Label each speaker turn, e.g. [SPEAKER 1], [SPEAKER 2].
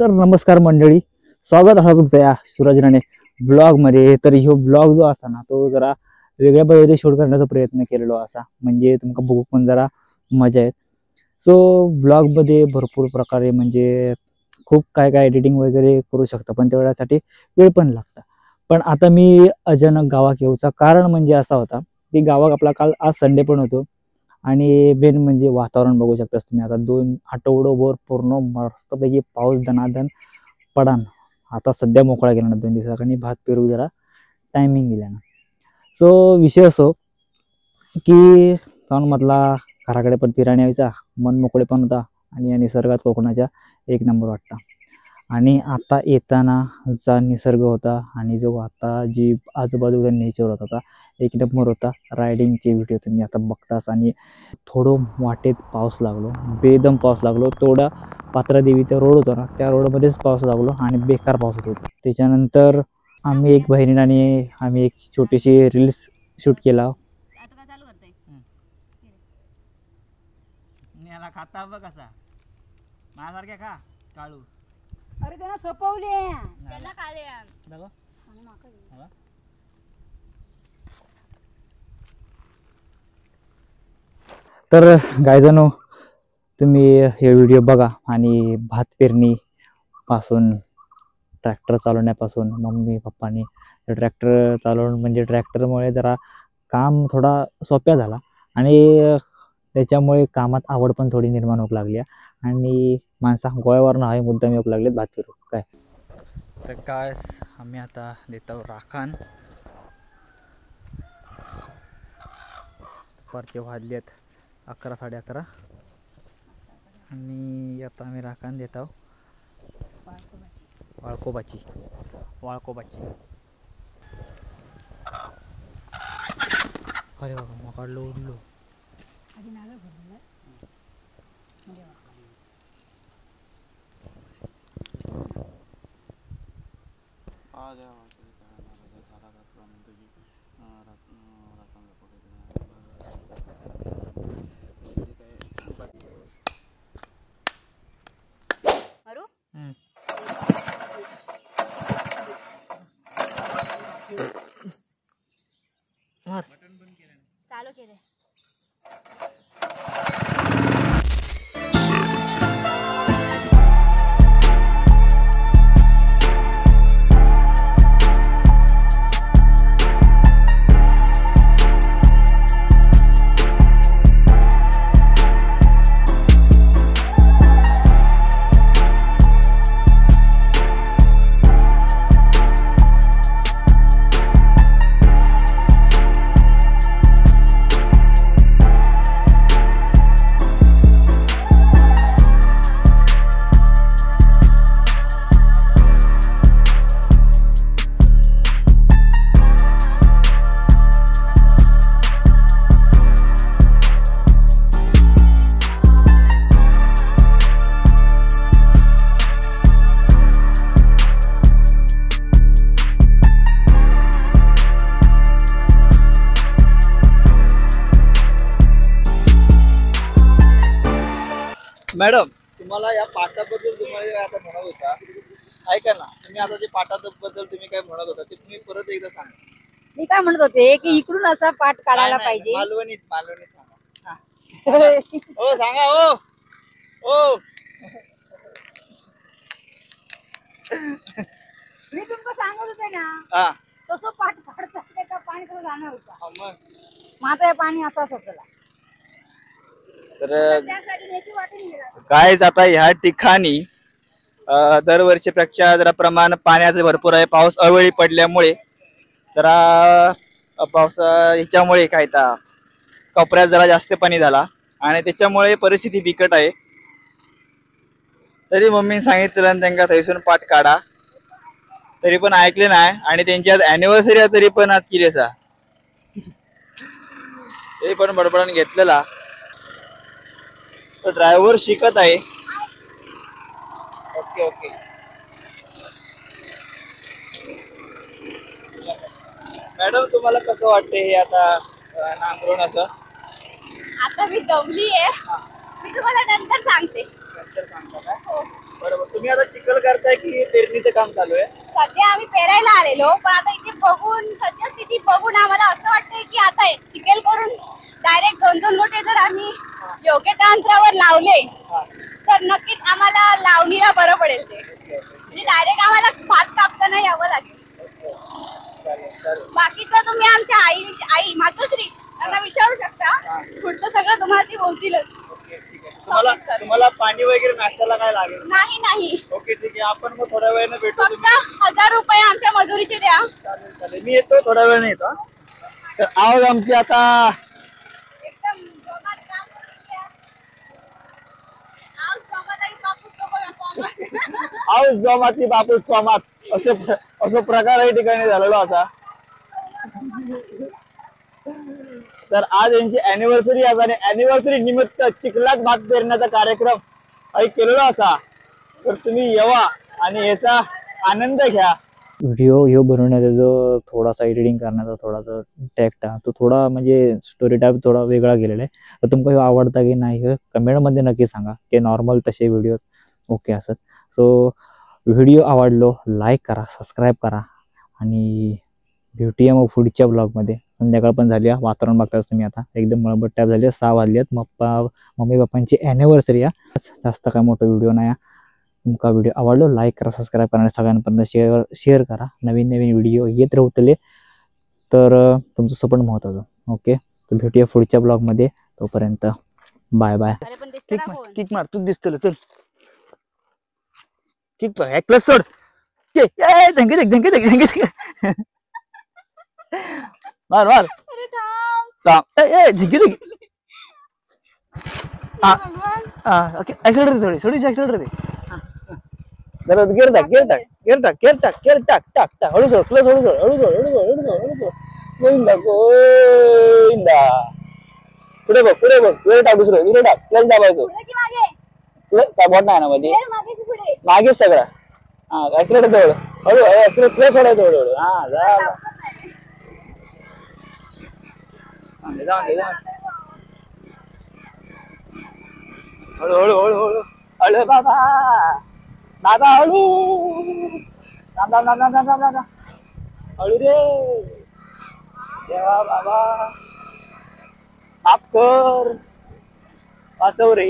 [SPEAKER 1] तर नमस्कार मंडळी, स्वागत आहे तुमचं या सूरज राणे ब्लॉगमध्ये। तर ह्यो ब्लॉग जो असा ना तो जरा वेगळ्या पद्धतीने शूट करण्याचा प्रयत्न केलेलो असा, म्हणजे तुमका बघू पण जरा मजा येत। सो ब्लॉगमध्ये भरपूर प्रकारे म्हणजे खूप काय काय एडिटिंग वगैरे करू शकता, पण तेवढ्यासाठी वेळ पण लागता। पण आता मी अचानक गावात येऊचा कारण म्हणजे असा होता की गावात आपला काल आज संडे पण होतो आणि मेन म्हणजे वातावरण बघू शकता तुम्ही। आता 2 आठवड्याभर पूर्ण मस्तपैकी पाऊस दनादन पडान। आता सध्या मोकळा गेला ना 2 दिवसांनी भात पेरू जरा टायमिंग दिला ना। सो विषय असो की जाऊन म्हटला घराकडे पण फिरायला यायचा, मन मोकळे पण होता आणि या निसर्गात कोकणाच्या एक नंबर वाटता। आणि आता येताना जा निसर्ग होता आणि जो आता जी आजूबाजूचा नेचर होता एक नंबर होता। रायडिंगचे व्हिडिओ तुम्ही आता बघताच। आणि थोडं वाटेत पाऊस लागलो, बेदम पाऊस लागलो। थोडा पात्रादेवीचा रोड होता ना, त्या रोडमध्येच पाऊस लागलो आणि बेकार पाऊस होता। त्याच्यानंतर आम्ही एक बहिणीने आम्ही एक छोटीशी रील्स शूट केला।
[SPEAKER 2] आता काय चालू करताय?
[SPEAKER 3] याला खाता बघ कसा माझ्यासारख्या खा काळू।
[SPEAKER 4] अरे त्यांना सपवले
[SPEAKER 2] त्याला काले
[SPEAKER 3] बघ
[SPEAKER 1] तर गायजनो तुम्ही हे व्हिडिओ बघा आणि भात पेरणी पासून ट्रॅक्टर चालवण्यापासून मम्मी पप्पांनी ट्रॅक्टर चालवून म्हणजे ट्रॅक्टरमुळे जरा काम थोडा सोप्या झाला आणि त्याच्यामुळे कामात आवड पण थोडी निर्माण होऊ लागली आणि माणसा गोव्यावरून आहे मुद्दाम येऊ लागलेत भात पेरू काय।
[SPEAKER 3] तर काय आम्ही आता देतो राखण। दुपारचे वाजले आहेत 11 साडे 11 आणि आता आम्ही राखण देत आहोत वाळकोबाची। अरे बाबा मग काढलो उडलो
[SPEAKER 4] आधी नारळ भरलेला म्हणजे
[SPEAKER 2] अरू चालू केले।
[SPEAKER 3] मॅडम तुम्हाला या पाठाबद्दल तुम्हाला आता म्हणत होता, ऐका ना तुम्ही आता जे पाठाबद्दल तुम्ही काय म्हणत होता ते तुम्ही परत एकदा सांगा।
[SPEAKER 4] मी काय म्हणत होते की इकडून असा पाठ काढायला पाहिजे।
[SPEAKER 3] मालवणीत सांगा। हो सांगा हो हो।
[SPEAKER 4] मी तुमचं सांगत होते ना
[SPEAKER 3] हा
[SPEAKER 4] तसं पाठ काढता का पाणी कसं जाणार होता
[SPEAKER 3] मग
[SPEAKER 4] माझं हे पाणी असाच होतं
[SPEAKER 3] तर
[SPEAKER 4] त्यासाठी याची वाटून गेला।
[SPEAKER 3] काय आता ह्या ठिकाणी दरवर्षीपेक्षा जरा प्रमाण पाण्याचं भरपूर आहे। पाऊस अवेळी पडल्यामुळे जरा ह्याच्यामुळे काय तर कोपऱ्यात जरा जास्त पाणी झाला आणि त्याच्यामुळे परिस्थिती बिकट आहे। तरी मम्मीने सांगितलं आणि त्यांना थैसून पाठ काढा, तरी पण ऐकले नाही आणि त्यांची आज अॅनिव्हर्सरी आहे तरी पण आज केली असा तरी पण बडबडून घेतलेला। तर ड्रायव्हर शिकत आहे। ओके ओके मॅडम तुम्हाला कसं वाटतं हे आता नांगरण्याचं?
[SPEAKER 2] आता मी दमली आहे, मी तुम्हाला नंतर सांगते।
[SPEAKER 3] नंतर सांगता का?
[SPEAKER 2] हो
[SPEAKER 3] बरोबर. तुम्ही आता चिखल करताय की पेरणीचं काम चालू आहे?
[SPEAKER 2] सध्या आम्ही पेरायला आलेलो, पण आता इथे बघून सध्या स्थिती बघून आम्हाला असं वाटतंय की आता चिखल करून डायरेक्ट 2-2 गोटे जर आम्ही योग्य त्या अंतरावर लावले तर नक्कीच आम्हाला लावणीला बरं पडेल. ते म्हणजे डायरेक्ट आम्हाला भात कापताना यावं लागेल. बाकीचं तुम्ही आमच्या आई मातोश्री त्यांना विचारू शकता. पुढचं सगळं तुम्हाला ती बोलतीलच.
[SPEAKER 3] तुम्हाला पाणी वगैरे नाश्त्याला काय लागेल?
[SPEAKER 2] नाही.
[SPEAKER 3] ओके ठीक आहे, आपण मग थोड्या वेळाने भेटू.
[SPEAKER 2] फक्त 1000 रुपये आमच्या मजुरीचे द्या.
[SPEAKER 3] चालेल, मी येतो थोड्या वेळाने येतो. तर आज आमची आता
[SPEAKER 2] एकदम जोमात काम करून घ्या. आज जोमात आणि कापूस जोमात.
[SPEAKER 3] आज जमाती बापूस कामात असं प्रकार या ठिकाणी झालेला असा. तर आज यांची अॅनिव्हर्सरी आहे आणि अॅनिव्हर्सरी निमित्त चिखलात भात पेरण्याचा कार्यक्रम काही केलेला असा. तर तुम्ही येवा आणि याचा आनंद घ्या.
[SPEAKER 1] व्हिडिओ बनवण्याचा जो थोडासा एडिटिंग करण्याचा थोडासा टॅक्ट तो थोडा म्हणजे स्टोरी टाईप थोडा वेगळा गेलेला आहे. तर तुमका ह्यो आवडता की नाही हे कमेंटमध्ये नक्की सांगा. की नॉर्मल तसे व्हिडिओ ओके असत. सो व्हिडिओ आवडलो लाईक करा, सबस्क्राईब करा आणि भेटूया मग पुढच्या ब्लॉगमध्ये. संध्याकाळ पण झाली आहे, वातावरण बघताच तुम्ही आता एकदम मळबट टाईप झाली आहे. 6 वाजले आहेत. मम्मी पप्पांची अॅनिव्हर्सरी आहे. जास्त काय मोठा व्हिडिओ नाही आहे. तुमका व्हिडिओ आवडलो लाईक करा, सबस्क्राईब करा आणि सगळ्यांपर्यंत शेअर करा. नवीन व्हिडिओ येत राहतले तर तुमचं सपोर्ट महत्त्वाचं. ओके, तर भेटूया पुढच्या ब्लॉगमध्ये. तोपर्यंत बाय बाय.
[SPEAKER 2] अरे पण दिसतं ना कोण?
[SPEAKER 3] किक मार, तू दिसतो. चल किक प्लस सोड. मार
[SPEAKER 2] अरे थांब.
[SPEAKER 3] झिंकी हा
[SPEAKER 2] भगवान.
[SPEAKER 3] ऍक्सिलेटर थोडी ऍक्सिलेटर दे. जरा गेअर टाक हळू सोड, प्लस हळू सोड. गोविंदा पुढे बघ वेळ टाक, दुसरं टाक, प्लस दाबायचं.
[SPEAKER 2] पुढे की मागे?
[SPEAKER 3] प्लस काय बोट नाही ना मध्ये,
[SPEAKER 2] गेअर मागे की पुढे?
[SPEAKER 3] मागे सगळं. हा ऍक्सिलेटर जवळ हळू ऍक्सिलेटर प्लस सोडायचं हळू. हा जा हळू हळू बाबा हळू. हळू रे देवा बाबा, माफ कर, वाचव रे.